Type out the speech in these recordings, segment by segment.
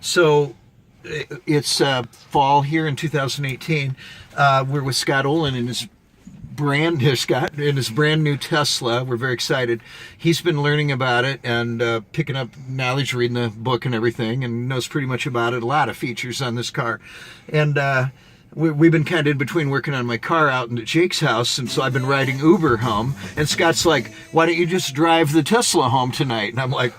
So it's fall here in 2018. We're with Scott Olin in his brand new Tesla. We're very excited. He's been learning about it and picking up knowledge, reading the book and everything, and knows pretty much about it. A lot of features on this car. And we've been kind of in between working on my car out at Jake's house, and so I've been riding Uber home. And Scott's like, why don't you just drive the Tesla home tonight? And I'm like,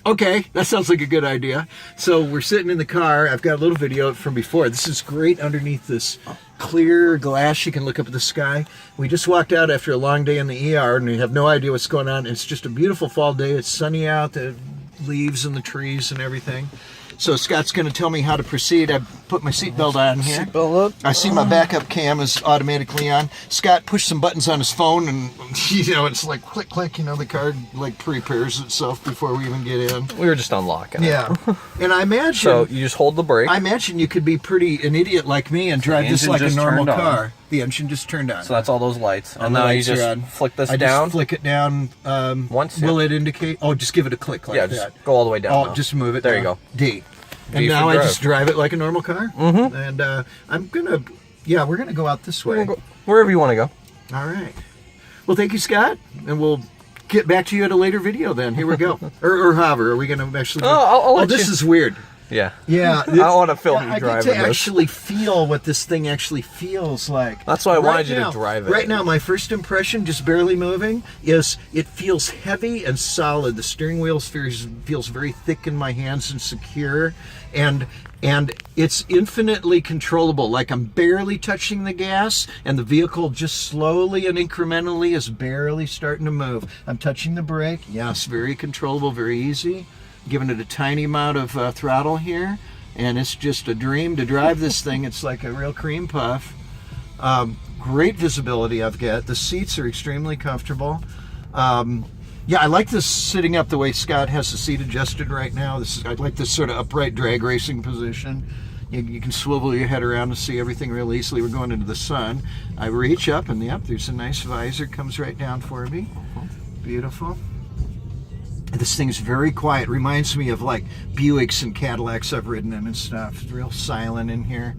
okay, that sounds like a good idea. So we're sitting in the car. I've got a little video from before. This is great underneath this clear glass. You can look up at the sky. We just walked out after a long day in the ER, and we have no idea what's going on. It's just a beautiful fall day. It's sunny out, the leaves and the trees and everything. So Scott's going to tell me how to proceed. I put my seatbelt on here. Seatbelt up. I see my backup cam is automatically on. Scott pushed some buttons on his phone, and it's like click, click. The car like prepares itself before we even get in. We were just unlocking it. Yeah, and I imagine. So you just hold the brake. I imagine you could be an idiot like me and drive this like a normal car. The engine just turned on. So that's all those lights. And now you just flick this down. Just flick it down. Once. Will it indicate? Oh, just give it a click like that. Just go all the way down. Oh, just move it. There down. you go. D. And now I just drive it like a normal car. Mm-hmm. And we're gonna go out this way. Go wherever you want to go. All right. Well, thank you, Scott, and we'll get back to you at a later video. Then here we go. or however, are we gonna actually? I'll let this you. is weird. Yeah. Yeah. I want to film you I driving get to this. actually feel what this thing actually feels like. That's why I wanted you to drive it. Right now, my first impression, just barely moving, is it feels heavy and solid. The steering wheel feels very thick in my hands and secure, and it's infinitely controllable. Like I'm barely touching the gas, and the vehicle just slowly and incrementally is barely starting to move. I'm touching the brake. Yes, very controllable, very easy. Giving it a tiny amount of throttle here, and it's just a dream to drive this thing. It's like a real cream puff. Great visibility I've got. The seats are extremely comfortable. I like this sitting up the way Scott has the seat adjusted right now. I like this sort of upright drag racing position. You can swivel your head around to see everything real easily. We're going into the sun. I reach up, and there's a nice visor comes right down for me. Beautiful. This thing's very quiet. Reminds me of like Buicks and Cadillacs I've ridden in and stuff. It's real silent in here.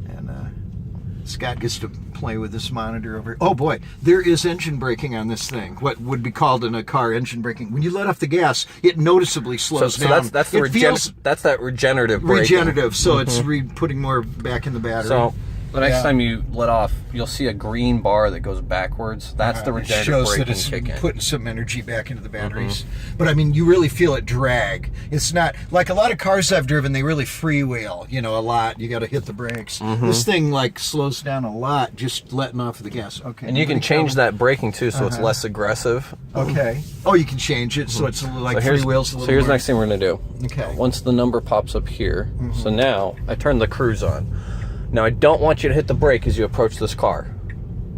And Scott gets to play with this monitor over. Oh boy, there is engine braking on this thing. What would be called in a car engine braking. When you let off the gas, it noticeably slows down. That's that regenerative braking. Regenerative, so it's putting more back in the battery. So the next time you let off, you'll see a green bar that goes backwards. That's the regenerative braking that it's kicking. Putting some energy back into the batteries. But I mean, you really feel it drag. It's not like a lot of cars I've driven. They really freewheel, a lot. You got to hit the brakes. This thing like slows down a lot just letting off the gas. Okay. And you can change that braking too, so it's less aggressive. Okay. Oh, you can change it so it's like three wheels. So here's the next thing we're gonna do. Okay. Once the number pops up here, so now I turn the cruise on. Now I don't want you to hit the brake as you approach this car.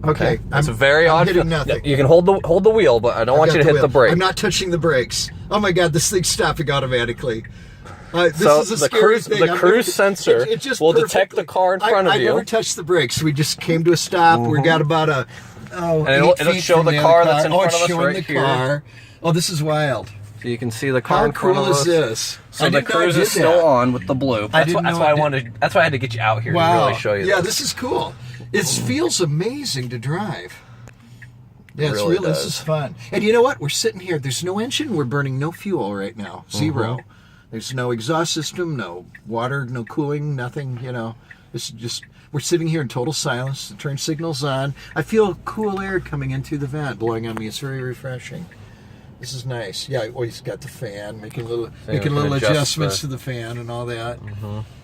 Okay. It's a very odd. Hitting nothing. You can hold the wheel, but I don't want you to hit the brake. I'm not touching the brakes. Oh my God, this thing's stopping automatically. This so is a scary thing. The cruise sensor will detect the car in front of you. I never touched the brakes. We just came to a stop. We got about and it'll show the car that's in front of us right here. Car. Oh, this is wild. So you can see the car in front of us. How cool is this? So the cruise is still on with the blue. That's why I had to get you out here to really show you. Yeah, this is cool. It feels amazing to drive. Yeah, this is fun. And you know what? We're sitting here. There's no engine. We're burning no fuel right now. Zero. There's no exhaust system, no water, no cooling, nothing. It's just we're sitting here in total silence. The turn signal's on. I feel cool air coming in through the vent, blowing on me. It's very refreshing. This is nice. Yeah, always got the fan, making little adjustments to the fan and all that.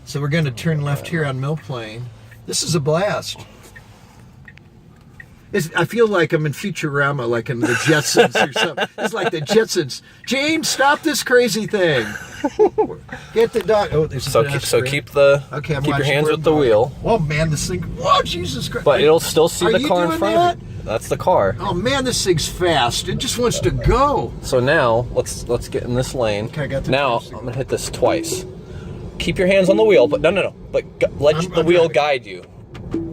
So we're going to turn left here on Mill Plain. This is a blast. I feel like I'm in Futurama, like in the Jetsons or something. It's like the Jetsons. James, stop this crazy thing. Get the dog. Oh, there's keep your hands with the wheel. Oh man, this thing. Oh Jesus Christ! But it'll still see the car in front of you. That's the car. Oh man, this thing's fast. It just wants to go. So now let's get in this lane. Okay, I got the now I'm gonna hit this twice. Keep your hands on the wheel, but no. But let the wheel guide you.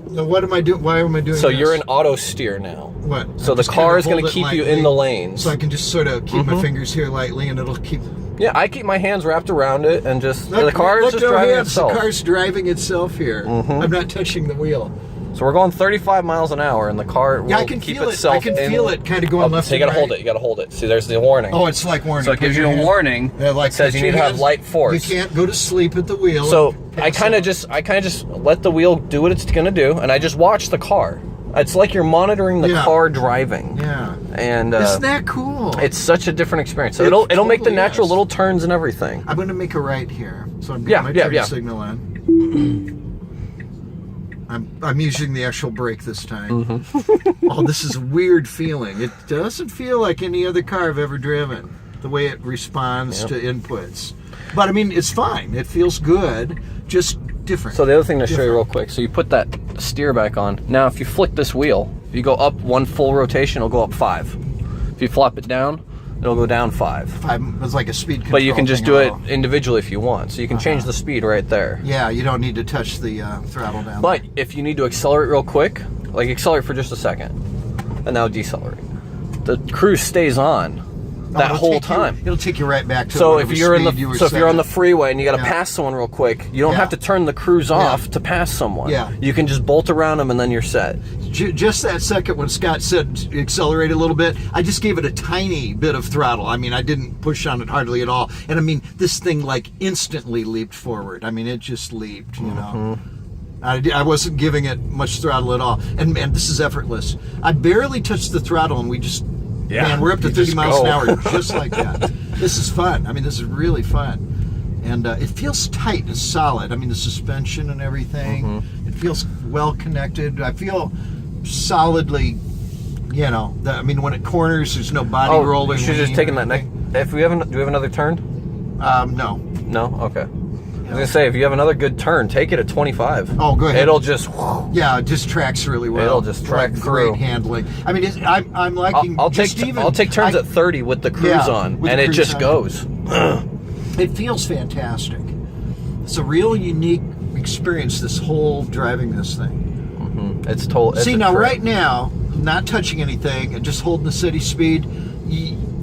Now what am I doing? Why am I doing so this? you're in auto steer now. What? So the car is going to keep you in the lanes. So I can just sort of keep my fingers here lightly, and it'll keep. Yeah, I keep my hands wrapped around it and just the car is Look, just no driving hands. itself. The car's driving itself here. I'm not touching the wheel. So we're going 35 miles an hour, and the car will Yeah, I can keep feel it. itself. I can feel it kind of going left. So you and gotta hold right. it. You gotta hold it. See, there's the warning. Oh, it's like warning. So it gives you a warning. Yeah, like it says you put need to your have hands- light force. You can't go to sleep at the wheel. So and I pass kind of out. just let the wheel do what it's gonna do, and I just watch the car. It's like you're monitoring the Yeah. car driving. Yeah. And Isn't that cool? it's such a different experience. So It it'll make the totally natural is. little turns and everything. I'm going to make a right here. So I'm Yeah, getting my turn yeah. signal on. I'm using the actual brake this time. Mm-hmm. Oh, this is a weird feeling. It doesn't feel like any other car I've ever driven. The way it responds to inputs. But I mean, it's fine. It feels good. Just different. So the other thing to show you real quick, so you put that steer back on. Now if you flick this wheel, if you go up one full rotation, it'll go up 5. If you flop it down, it'll go down 5. It's like a speed control. But you can just thing. do it Oh. individually if you want. So you can change the speed right there. Yeah, you don't need to touch the throttle down. But if you need to accelerate real quick, like accelerate for just a second, and now decelerate. The cruise stays on that it'll whole take you- time. it'll take you right back to So whatever if you're in speed you the were if you're on the setting. freeway and you got to Yeah. pass someone real quick, you don't Yeah. have to turn the cruise off to pass someone. Yeah. You can just bolt around them and then you're set. Just that second when Scott said accelerate a little bit, I just gave it a tiny bit of throttle. I mean, I didn't push on it hardly at all. And I mean, this thing like instantly leaped forward. I mean, it just leaped, you know. I wasn't giving it much throttle at all. And man, this is effortless. I barely touched the throttle and we just, man, we're up to you 30 just miles an go. hour just like that. This is fun. I mean, this is really fun. And it feels tight and solid. I mean, the suspension and everything. It feels well connected. I feel solidly, you know, I mean, when it corners, there's no body Oh, rolling. you should have just lean taken or that neck. anything. If we have, do we have another turn? No. No. Okay. I was gonna say if you have another good turn, take it at 25. Oh, go ahead. It'll just. Yeah, it just tracks really well. It'll just track Like, through. Great handling. I mean, I'm liking. I'll take just even, I'll take turns I- at 30 with the cruise Yeah, on, with and the it cruise just on. goes. It feels fantastic. It's a real unique experience. This whole driving this thing. It's total. See, now right now, not touching anything and just holding the city speed,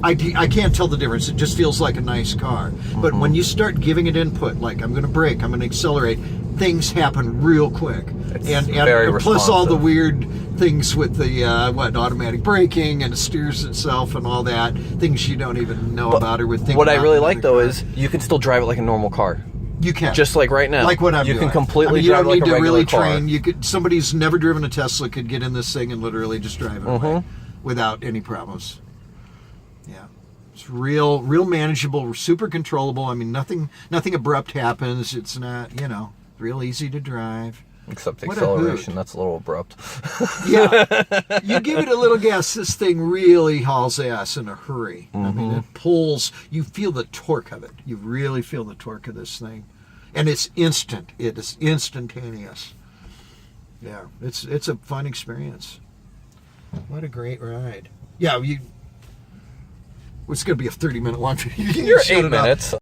I can't tell the difference. It just feels like a nice car. But when you start giving it input, like I'm going to brake, I'm going to accelerate, things happen real quick. It's and very plus all the responsive. weird things with the automatic braking and it steers itself and all that, things you don't even know about or would think What I about really in like another though car. is you can still drive it like a normal car, you can just like right now. like what I'm you doing. can completely I mean, you drive don't like need a to regular really car. train. You could somebody who's never driven a Tesla could get in this thing and literally just drive it away without any problems. Yeah, it's real manageable, super controllable. I mean, nothing abrupt happens. It's not, you know, real easy to drive. Except the What a acceleration, hoot. that's a little abrupt. Yeah, you give it a little gas, this thing really hauls ass in a hurry. I mean, it pulls. You feel the torque of it. You really feel the torque of this thing, and it's instant. It is instantaneous. Yeah, it's a fun experience. What a great ride. Yeah, it's going to be a 30-minute long video. You're 8 minutes.